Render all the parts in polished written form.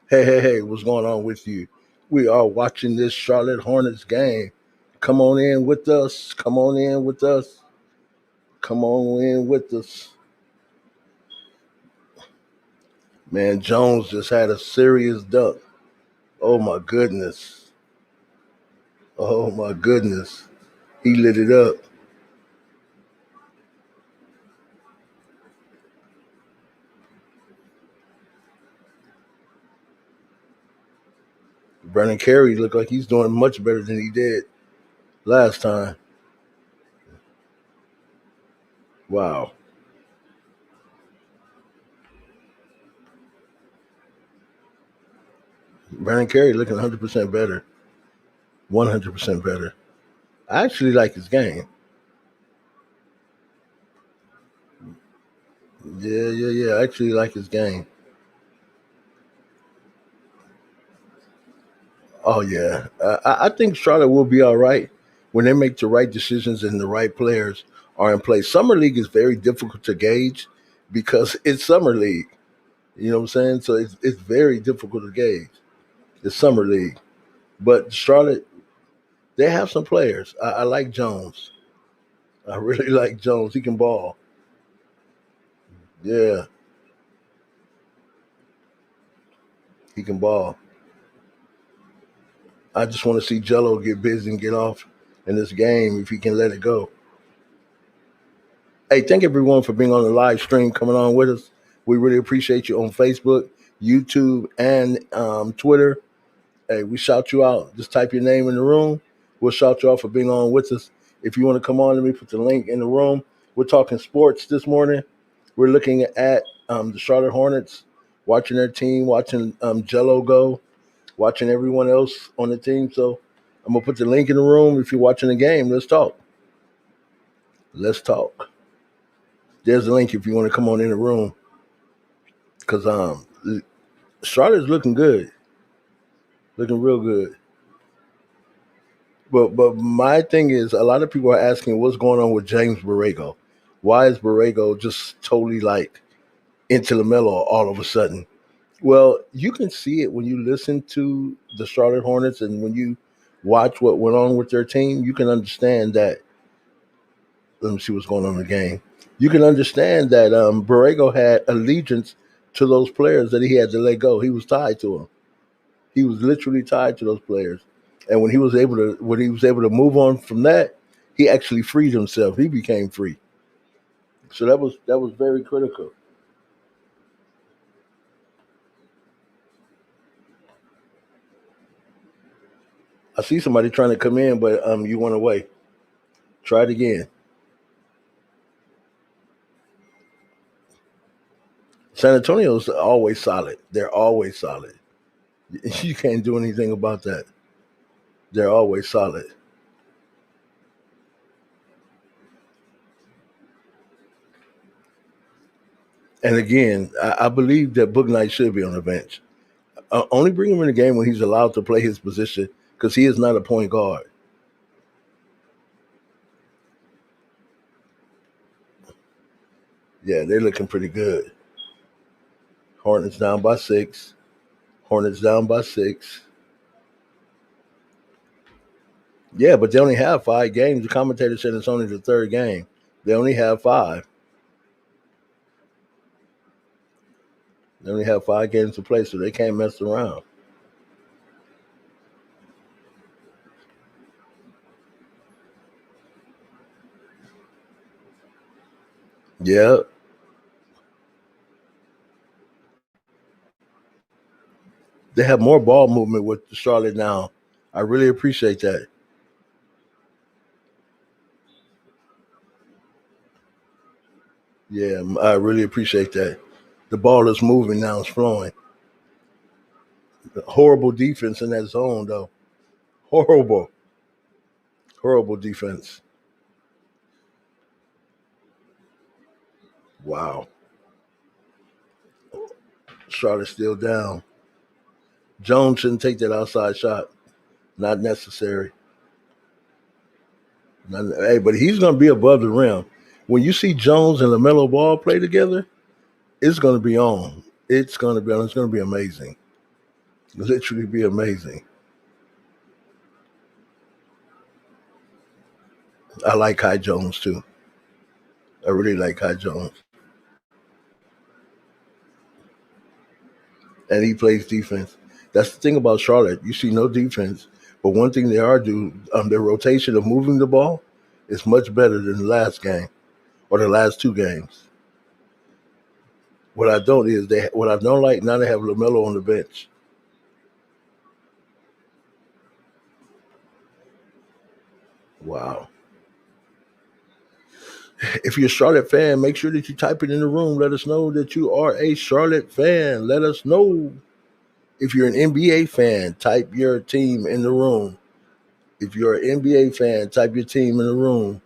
Hey, what's going on with you? We are watching this Charlotte Hornets game. Come on in with us. Come on in with us. Come on in with us. Man, Jones just had a serious dunk. Oh my goodness. Oh my goodness. He lit it up. Brandon Carey looked like he's doing much better than he did last time. Wow. Brandon Carey looking 100% better. 100% better. I actually like his game. Yeah. I actually like his game. Oh yeah, I think Charlotte will be all right when they make the right decisions and the right players are in place. Summer league is very difficult to gauge because it's summer league. You know what I'm saying? So it's very difficult to gauge. It's summer league, but Charlotte they have some players. I like Jones. I really like Jones. He can ball. Yeah, he can ball. I just want to see Gelo get busy and get off in this game if he can let it go. Hey, thank everyone for being on the live stream, coming on with us. We really appreciate you on Facebook, YouTube, and Twitter. Hey, we shout you out. Just type your name in the room. We'll shout you out for being on with us. If you want to come on, let me put the link in the room. We're talking sports this morning. We're looking at the Charlotte Hornets, watching their team, watching Jello go, watching everyone else on the team. So I'm going to put the link in the room. If you're watching the game, let's talk. Let's talk. There's a link if you want to come on in the room. Because Charlotte's looking good, looking real good. But my thing is, a lot of people are asking what's going on with James Borrego. Why is Borrego just totally like into LaMelo all of a sudden? Well, you can see it when you listen to the Charlotte Hornets and when you watch what went on with their team. You can understand that. Let me see what's going on in the game. You can understand that Borrego had allegiance to those players that he had to let go. He was tied to them. He was literally tied to those players. And when he was able to move on from that, he actually freed himself. He became free. So that was very critical. I see somebody trying to come in, but you went away. Try it again. San Antonio's always solid. They're always solid. You can't do anything about that. They're always solid. And again, I believe that Book Knight should be on the bench. Only bring him in the game when he's allowed to play his position because he is not a point guard. Yeah, they're looking pretty good. Hornets down by 6. Hornets down by 6. Yeah, but they only have 5 games. The commentator said it's only the third game. They only have 5. They only have 5 games to play, so they can't mess around. Yeah, they have more ball movement with Charlotte now. I really appreciate that. Yeah, I really appreciate that. The ball is moving now; it's flowing. Horrible defense in that zone, though. Horrible, horrible defense. Wow, Charlotte still down. Jones shouldn't take that outside shot. Not necessary. Hey, but he's going to be above the rim. When you see Jones and LaMelo Ball play together, it's going to be on. It's going to be on. It's going to be amazing. Literally be amazing. I like Kai Jones too. I really like Kai Jones. And he plays defense. That's the thing about Charlotte. You see no defense, but one thing they are do their rotation of moving the ball is much better than the last game or the last two games. What I don't like now they have LaMelo on the bench. Wow. If you're a Charlotte fan, make sure that you type it in the room. Let us know that you are a Charlotte fan. Let us know. If you're an NBA fan, type your team in the room. If you're an NBA fan, type your team in the room.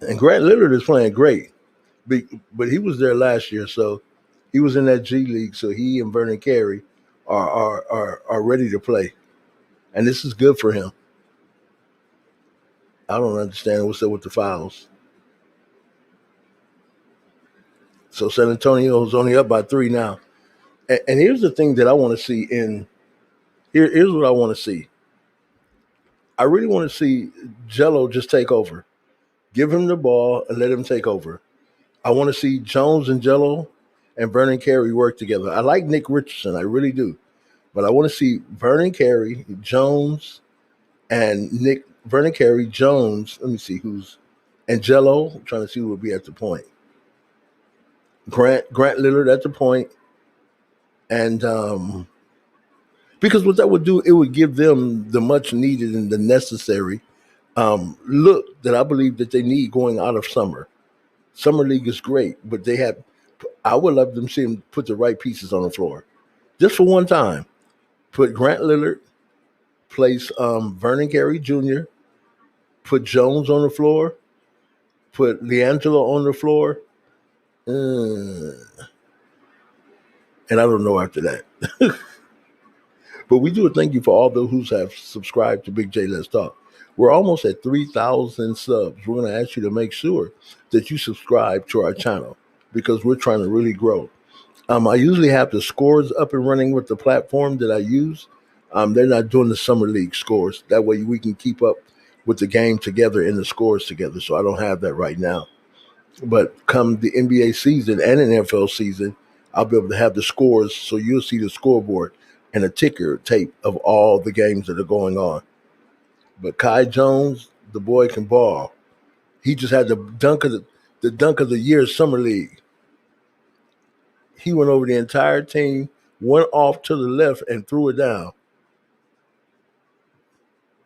And Grant Lillard is playing great, but he was there last year, so he was in that G League. So he and Vernon Carey are ready to play, and this is good for him. I don't understand what's up with the fouls. So San Antonio's only up by 3 now. And here's the thing that I want to see here's what I want to see. I really want to see Gelo just take over. Give him the ball and let him take over. I want to see Jones and Gelo and Vernon Carey work together. I like Nick Richardson, I really do. But I want to see Vernon Carey, Jones, and Nick Vernon Carey, Jones. Let me see who's and Gelo. I'm trying to see who will be at the point. Grant Lillard at the point, and because what that would do, it would give them the much needed and the necessary look that I believe that they need going out of summer. Summer league is great, but they have. I would love them see them put the right pieces on the floor, just for one time. Put Grant Lillard, place Vernon Carey Jr., put Jones on the floor, put LiAngelo on the floor, and I don't know after that. But we do a thank you for all those who have subscribed to Big J Let's Talk. We're almost at 3,000 subs. We're going to ask you to make sure that you subscribe to our channel because we're trying to really grow. I usually have the scores up and running with the platform that I use. They're not doing the summer league scores. That way we can keep up with the game together and the scores together. So I don't have that right now. But come the NBA season and an NFL season, I'll be able to have the scores. So you'll see the scoreboard and a ticker tape of all the games that are going on. But Kai Jones, the boy can ball. He just had the dunk of the year summer league. He went over the entire team, went off to the left and threw it down.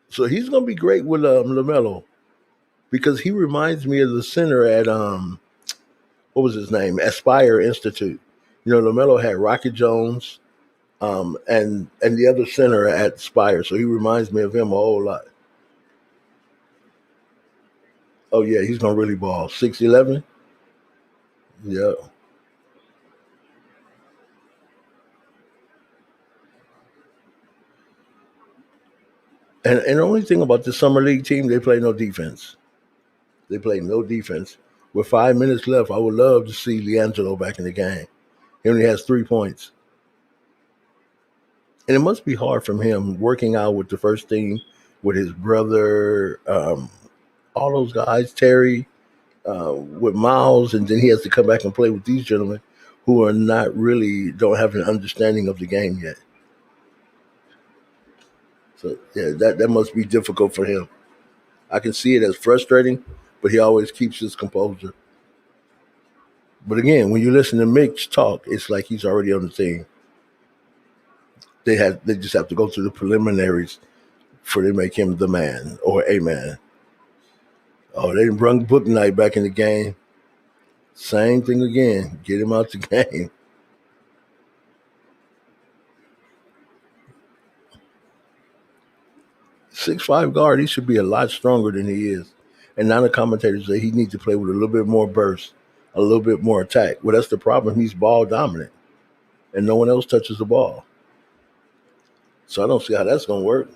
So he's gonna be great with LaMelo because he reminds me of the center at what was his name? Aspire Institute. You know, LaMelo had Rocket Jones, and the other center at Aspire. So he reminds me of him a whole lot. Oh yeah, he's gonna really ball. 6'11". Yeah. And the only thing about the summer league team, they play no defense. They play no defense. With 5 minutes left, I would love to see LiAngelo back in the game. He only has 3 points. And it must be hard from him working out with the first team, with his brother, all those guys, Terry, with Miles, and then he has to come back and play with these gentlemen who are not really don't have an understanding of the game yet. So yeah, that must be difficult for him. I can see it as frustrating, but he always keeps his composure. But again, when you listen to Mitch talk, it's like he's already on the team. They just have to go through the preliminaries before they make him the man or a man. Oh, they brought Book Night back in the game. Same thing again. Get him out the game. 6'5" guard, he should be a lot stronger than he is. And now the commentators say he needs to play with a little bit more burst, a little bit more attack. Well, that's the problem. He's ball dominant, and no one else touches the ball. So I don't see how that's going to work.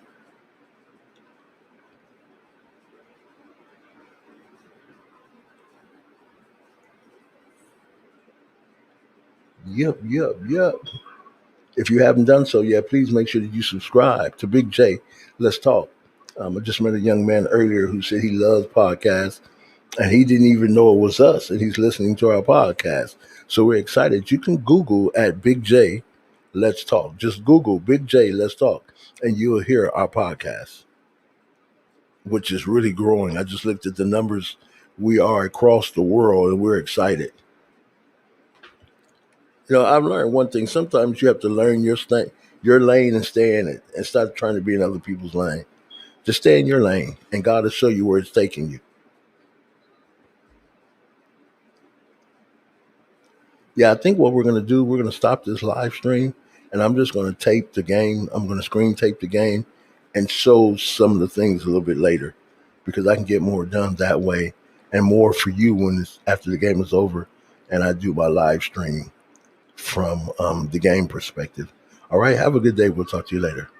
Yep. If you haven't done so yet, please make sure that you subscribe to Big J. Let's talk. I just met a young man earlier who said he loves podcasts and he didn't even know it was us, and he's listening to our podcast. So we're excited. You can Google at Big J Let's Talk. Just Google Big J Let's Talk, and you'll hear our podcast, which is really growing. I just looked at the numbers. We are across the world, and we're excited. I've learned one thing. Sometimes you have to learn your lane, and stay in it, and stop trying to be in other people's lane. Just stay in your lane, and God will show you where it's taking you. Yeah, I think what we're going to do, we're going to stop this live stream, and I'm just going to tape the game. I'm going to screen tape the game and show some of the things a little bit later because I can get more done that way and more for you when it's after the game is over and I do my live stream from the game perspective. All right, have a good day. We'll talk to you later.